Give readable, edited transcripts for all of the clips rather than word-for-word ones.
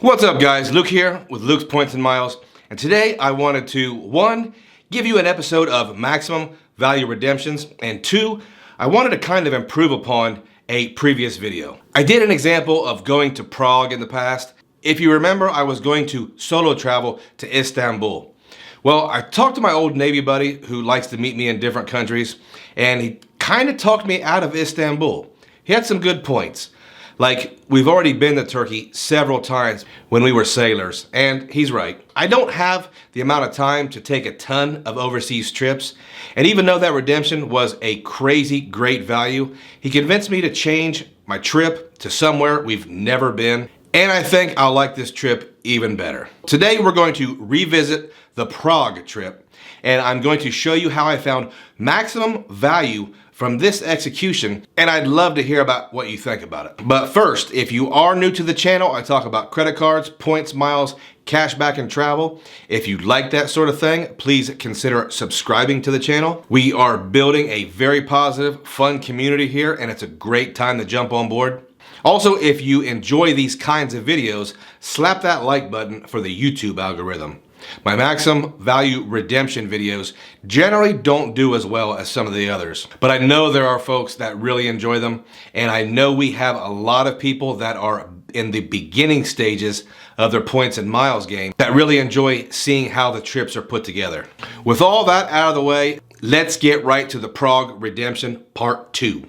What's up guys, Luke here with Luke's Points and Miles, and today I wanted to, one, give you an episode of maximum value redemptions, and two, I wanted to kind of improve upon a previous video. I did an example of going to Prague in the past. If you remember, I was going to solo travel to Istanbul. Well, I talked to my old Navy buddy who likes to meet me in different countries, and he kind of talked me out of Istanbul. He had some good points. Like, we've already been to Turkey several times when we were sailors, and he's right. I don't have the amount of time to take a ton of overseas trips, and even though that redemption was a crazy great value, he convinced me to change my trip to somewhere we've never been, and I think I'll like this trip even better. Today we're going to revisit the Prague trip, and I'm going to show you how I found maximum value from this execution, and I'd love to hear about what you think about it. But first, if you are new to the channel, I talk about credit cards, points, miles, cashback, and travel. If you like that sort of thing, please consider subscribing to the channel. We are building a very positive, fun community here, and it's a great time to jump on board. Also, if you enjoy these kinds of videos, slap that like button for the YouTube algorithm. My maximum value redemption videos generally don't do as well as some of the others, but I know there are folks that really enjoy them, and I know we have a lot of people that are in the beginning stages of their points and miles game that really enjoy seeing how the trips are put together. With all that out of the way, let's get right to the Prague redemption part 2.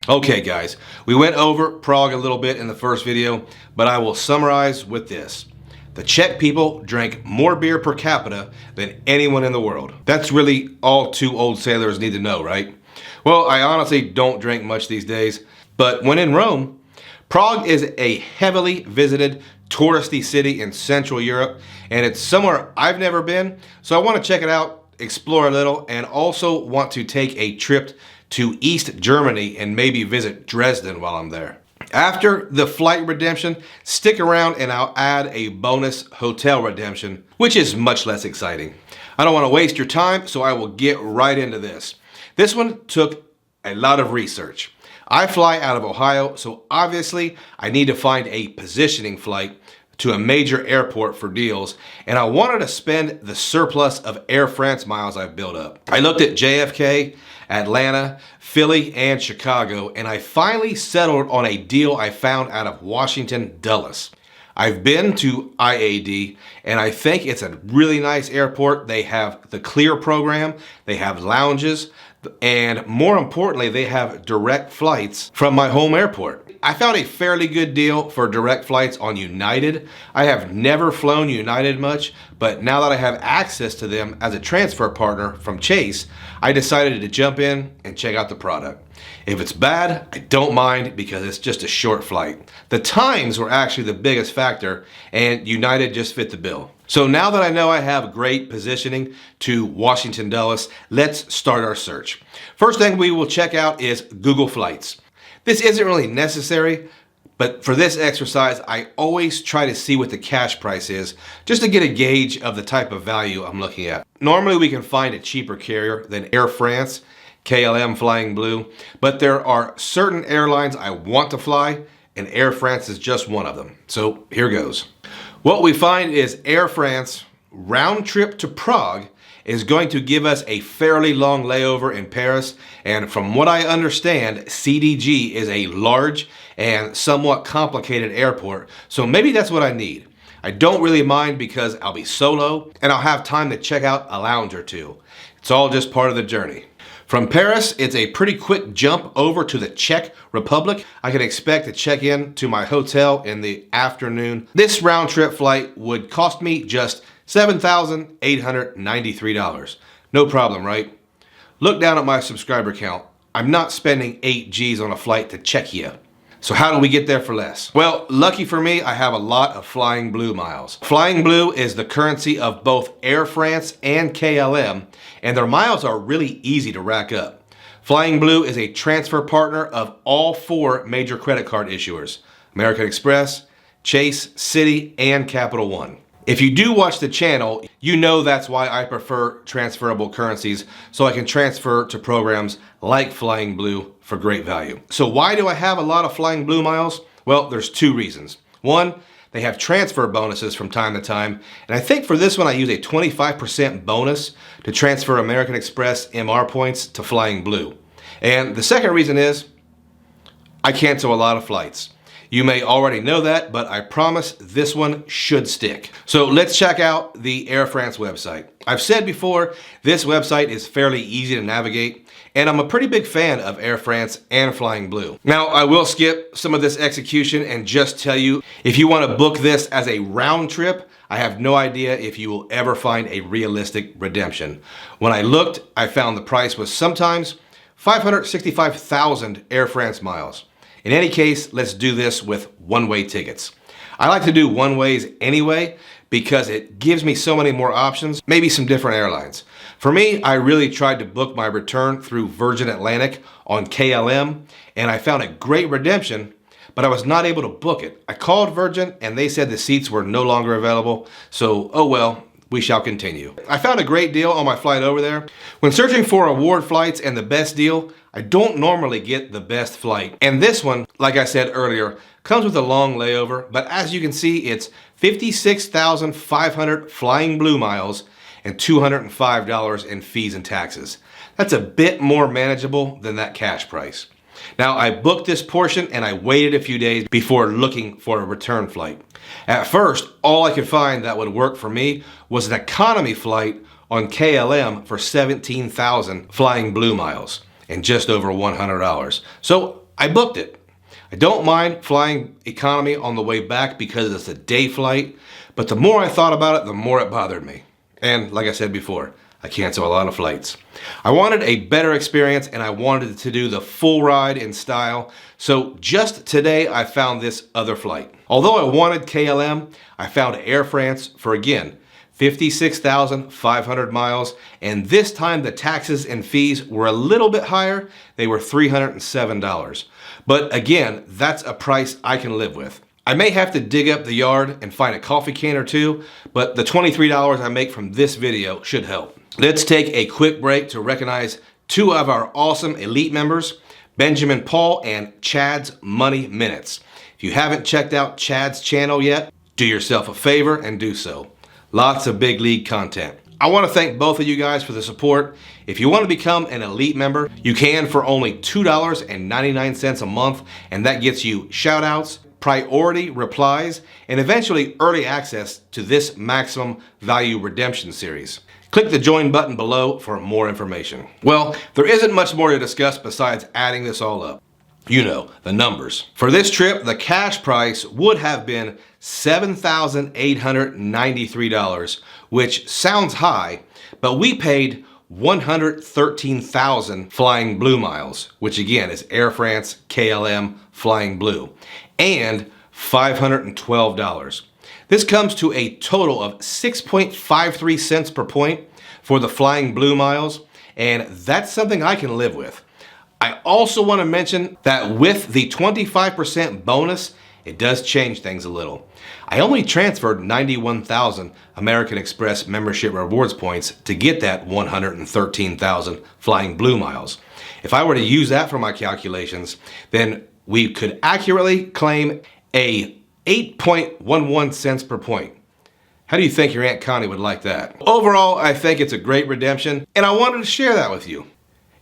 Okay guys, we went over Prague a little bit in the first video, but I will summarize with this. The Czech people drank more beer per capita than anyone in the world. That's really all two old sailors need to know, right? Well, I honestly don't drink much these days, but when in Rome, Prague is a heavily visited touristy city in Central Europe, and it's somewhere I've never been, so I want to check it out, explore a little, and also want to take a trip to East Germany and maybe visit Dresden while I'm there. After the flight redemption, stick around and I'll add a bonus hotel redemption, which is much less exciting. I don't want to waste your time, so I will get right into this. This one took a lot of research. I fly out of Ohio, so obviously I need to find a positioning flight to a major airport for deals, and I wanted to spend the surplus of Air France miles I've built up. I looked at JFK, Atlanta, Philly, and Chicago, and I finally settled on a deal I found out of Washington Dulles. I've been to IAD, and I think it's a really nice airport. They have the Clear program, they have lounges, and more importantly, they have direct flights from my home airport. I found a fairly good deal for direct flights on United. I have never flown United much, but now that I have access to them as a transfer partner from Chase, I decided to jump in and check out the product. If it's bad, I don't mind because it's just a short flight. The times were actually the biggest factor, and United just fit the bill. So now that I know I have great positioning to Washington Dulles, let's start our search. First thing we will check out is Google Flights. This isn't really necessary, but for this exercise, I always try to see what the cash price is, just to get a gauge of the type of value I'm looking at. Normally we can find a cheaper carrier than Air France, KLM, Flying Blue, but there are certain airlines I want to fly, and Air France is just one of them. So here goes. What we find is Air France round trip to Prague is going to give us a fairly long layover in Paris, and from what I understand, CDG is a large and somewhat complicated airport, so maybe that's what I need. I don't really mind because I'll be solo and I'll have time to check out a lounge or two. It's all just part of the journey. From Paris, it's a pretty quick jump over to the Czech Republic. I can expect to check in to my hotel in the afternoon. This round trip flight would cost me just $7,893. No problem, right? Look down at my subscriber count. I'm not spending 8 G's on a flight to Czechia. So how do we get there for less? Well, lucky for me, I have a lot of Flying Blue miles. Flying Blue is the currency of both Air France and KLM, and their miles are really easy to rack up. Flying Blue is a transfer partner of all 4 major credit card issuers: American Express, Chase, Citi, and Capital One. If you do watch the channel, you know that's why I prefer transferable currencies, so I can transfer to programs like Flying Blue for great value. So why do I have a lot of Flying Blue miles? Well, there's two reasons. One, they have transfer bonuses from time to time, and I think for this one I use a 25% bonus to transfer American Express MR points to Flying Blue. And the second reason is I cancel a lot of flights. You may already know that, but I promise this one should stick. So let's check out the Air France website. I've said before, this website is fairly easy to navigate, and I'm a pretty big fan of Air France and Flying Blue. Now, I will skip some of this execution and just tell you, if you want to book this as a round trip, I have no idea if you will ever find a realistic redemption. When I looked, I found the price was sometimes 565,000 Air France miles. In any case, let's do this with one-way tickets. I like to do one-ways anyway because it gives me so many more options, maybe some different airlines. For me, I really tried to book my return through Virgin Atlantic on KLM, and I found a great redemption, but I was not able to book it. I called Virgin and they said the seats were no longer available, so oh well. We shall continue. I found a great deal on my flight over there. When searching for award flights and the best deal, I don't normally get the best flight. And this one, like I said earlier, comes with a long layover, but as you can see, it's 56,500 Flying Blue miles and $205 in fees and taxes. That's a bit more manageable than that cash price. Now, I booked this portion and I waited a few days before looking for a return flight. At first, all I could find that would work for me was an economy flight on KLM for 17,000 Flying Blue miles and just over $100. So I booked it. I don't mind flying economy on the way back because it's a day flight, but the more I thought about it, the more it bothered me. And like I said before, I cancel a lot of flights. I wanted a better experience and I wanted to do the full ride in style. So just today I found this other flight. Although I wanted KLM, I found Air France for, again, 56,500 miles. And this time the taxes and fees were a little bit higher. They were $307. But again, that's a price I can live with. I may have to dig up the yard and find a coffee can or two, but the $23 I make from this video should help. Let's take a quick break to recognize two of our awesome elite members, Benjamin Paul and Chad's Money Minutes. If you haven't checked out Chad's channel yet, do yourself a favor and do so. Lots of big league content. I want to thank both of you guys for the support. If you want to become an elite member, you can for only $2.99 a month, and that gets you shout outs, priority replies, and eventually early access to this maximum value redemption series. Click the join button below for more information. Well, there isn't much more to discuss besides adding this all up. You know, the numbers. For this trip, the cash price would have been $7,893, which sounds high, but we paid 113,000 Flying Blue miles, which again is Air France, KLM, Flying Blue, and $512. This comes to a total of 6.53 cents per point for the Flying Blue miles, and that's something I can live with. I also want to mention that with the 25% bonus, it does change things a little. I only transferred 91,000 American Express membership rewards points to get that 113,000 Flying Blue miles. If I were to use that for my calculations, then we could accurately claim a 8.11 cents per point. How do you think your Aunt Connie would like that? Overall, I think it's a great redemption, and I wanted to share that with you.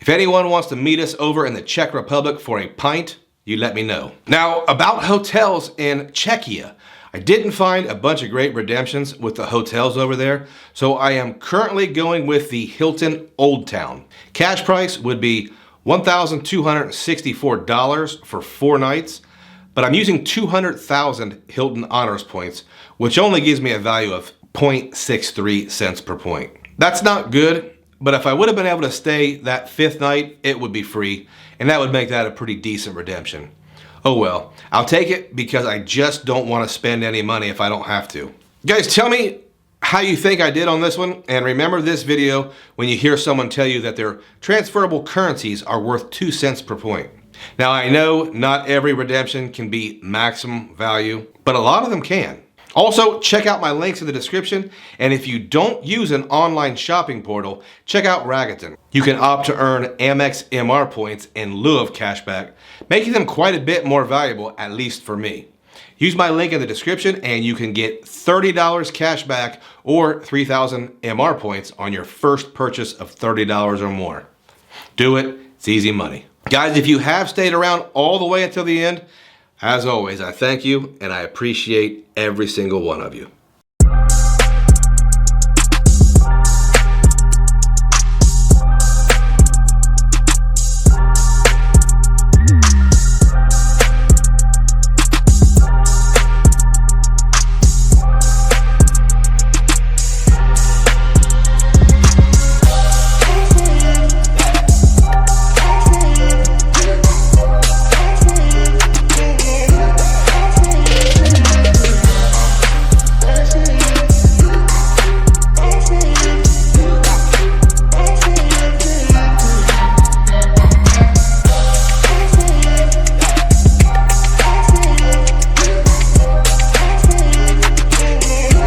If anyone wants to meet us over in the Czech Republic for a pint, you let me know. Now, about hotels in Czechia. I didn't find a bunch of great redemptions with the hotels over there, so I am currently going with the Hilton Old Town. Cash price would be $1,264 for 4 nights, but I'm using 200,000 Hilton Honors points, which only gives me a value of 0.63 cents per point. That's not good, but if I would have been able to stay that 5th night, it would be free, and that would make that a pretty decent redemption. Oh well, I'll take it because I just don't want to spend any money if I don't have to. Guys, tell me how you think I did on this one, and remember this video when you hear someone tell you that their transferable currencies are worth 2 cents per point. Now I know not every redemption can be maximum value, but a lot of them can. Also, check out my links in the description, and if you don't use an online shopping portal, check out Rakuten. You can opt to earn Amex MR points in lieu of cashback, making them quite a bit more valuable, at least for me. Use my link in the description and you can get $30 cash back or 3,000 MR points on your first purchase of $30 or more. Do it, it's easy money. Guys, if you have stayed around all the way until the end, as always, I thank you and I appreciate every single one of you.